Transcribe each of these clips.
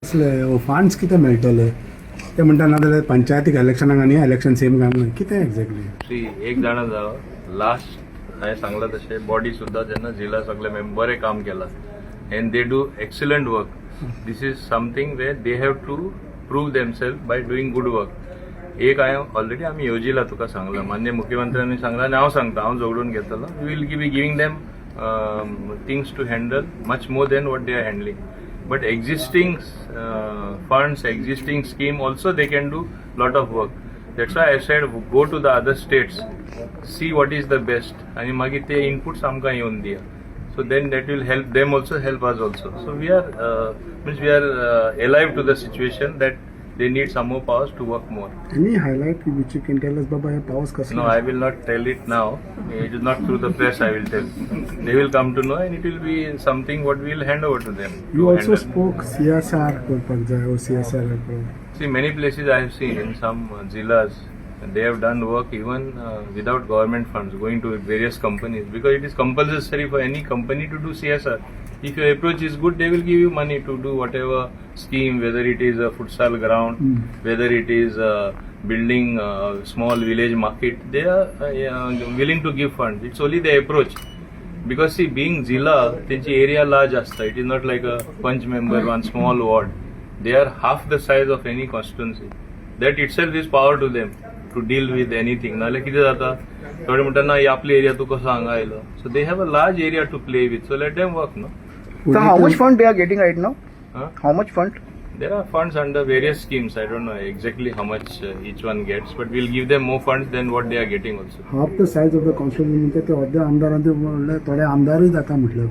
Funds कितें मेळटले ते म्हणटा नाजाल्यार पंचायतीक इलेक्शनाक आनी इलेक्शन सेम काम ना कितें एक्झॅक्टली सी एक जाणा जावं लास्ट हांवें सांगलां तशें बॉडी सुद्दां जेन्ना जिल्ला सगळे बरें काम केलां and they do excellent work this is something way they have to prove themselves by doing good work एक हांवें ऑलरेडी आमी येवजिला तुका सांगलां मान्य मुख्यमंत्र्यांनी सांगलां आनी हांव सांगता हांव जोडून घेतलो we will be giving them things to handle much more than what they are handling but existing funds, existing scheme also they can do lot of work. That's why I said go to the other states, see what is the best and magi te inputs amka yeun diya. So then that will help them also, help us also. So we are alive to the situation that they need some more powers to work more. Any highlight which you can tell us, Baba, your powers कसे? No, I will not tell it now. It is not through the press I will tell. They will come to know and it will be something what we will hand over to them. You also spoke CSR करपाक जाय or CSR See, many places I have seen in some zillas, they have done work even without government funds, going to various companies because it is compulsory for any company to do CSR. If your approach is good, they will give you money to do whatever scheme, whether it is a futsal ground, whether it is building a small village market. They are willing to give funds. It's only the approach. Because see, being Zilla, त्यांची area large असता. It is not like a punch member, one small ward. They are half the size of any constituency. That itself is power to them to deal with anything. नाले किती जाता? थोडे म्हणतात ना आपली area तू कसं सांगायला. So they have a large area to play with. So let them work, no? So how much fund they are getting right now? Huh? How much fund? There are funds under various schemes. I don't know exactly how much each one gets, but we'll give them more funds than what they are getting also. half the size of the constituency म्हणते ते अर्धे आमदारांचे म्हणले थोडे आमदारही जाता म्हटलं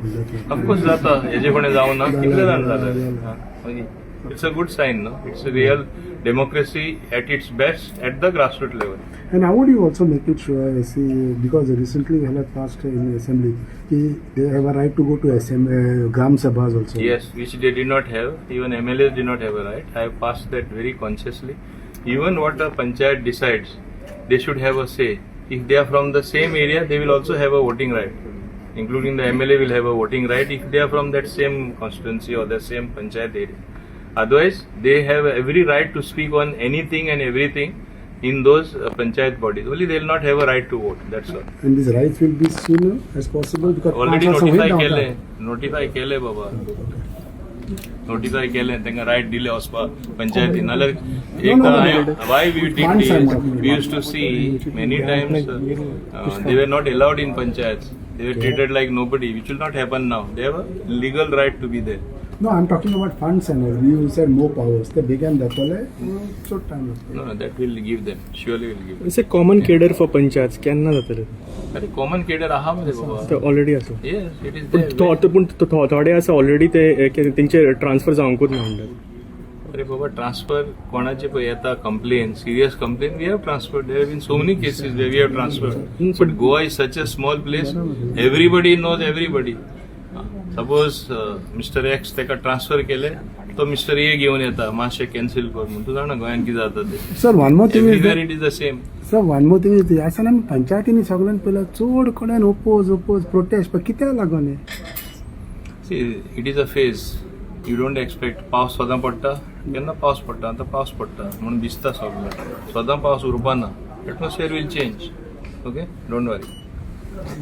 Of course जाता हेजे कोणी जाऊन ना कितले जाण झाले. It's a good sign, no? It's a real democracy at its best at the grassroots level. And how would you also make it sure, see, because recently we had passed in the assembly, they have a right to go to Gram Sabhas also. Yes, which they did not have. Even MLAs did not have a right. I have passed that very consciously. Even what a panchayat decides, they should have a say. If they are from the same area, they will also have a voting right. Including the MLA will have a voting right if they are from that same constituency or the same panchayat area. Otherwise, they have every right to speak on anything and everything in those panchayat bodies. Only they will not have a right to vote. That's all. And these rights will be sooner as possible because Already notify केले बाबा. Notify केले त्यांना right दिले असपा पंचायती. नाले एक why we did this? We used to see many times they were not allowed in panchayats. They were treated like nobody, which will not happen now. They have a legal right to be there. No, I'm talking about funds and all. You said more powers. They began that all. So time. No, that will give them. Surely will give them. It's a common cadre for panchayats. केन्ना जातले? अरे common cadre आहा मध्ये बाबा. ते already आसा. Yes, it is पण there. थोडे आसा ऑलरेडी ते तेंचे ट्रान्सफर जावंकूच ना म्हणटात. अरे बाबा ट्रान्सफर कोणाचे पळय येता complain serious complain we have transfer there have been so many cases where we have transfer but Goa is such a small place everybody knows everybody suppose mister X तेका transfer केले तो mister A घेवन येता मातशें cancel कर म्हणून तूं जाणा गोंयान कितें जाता ते sir one more thing everywhere it is the same sir one more thing is आसा ना पंचायतीनी सगळ्यान पयला चड कडेन ओपोज प्रोटेस्ट पण कित्याक लागून see it is a phase you don't expect पावस सदां पडटा केन्ना पावस पडटा आतां पावस पडटा म्हणून दिसता सगळें सदां पावस उरपाना atmosphere will change okay don't worry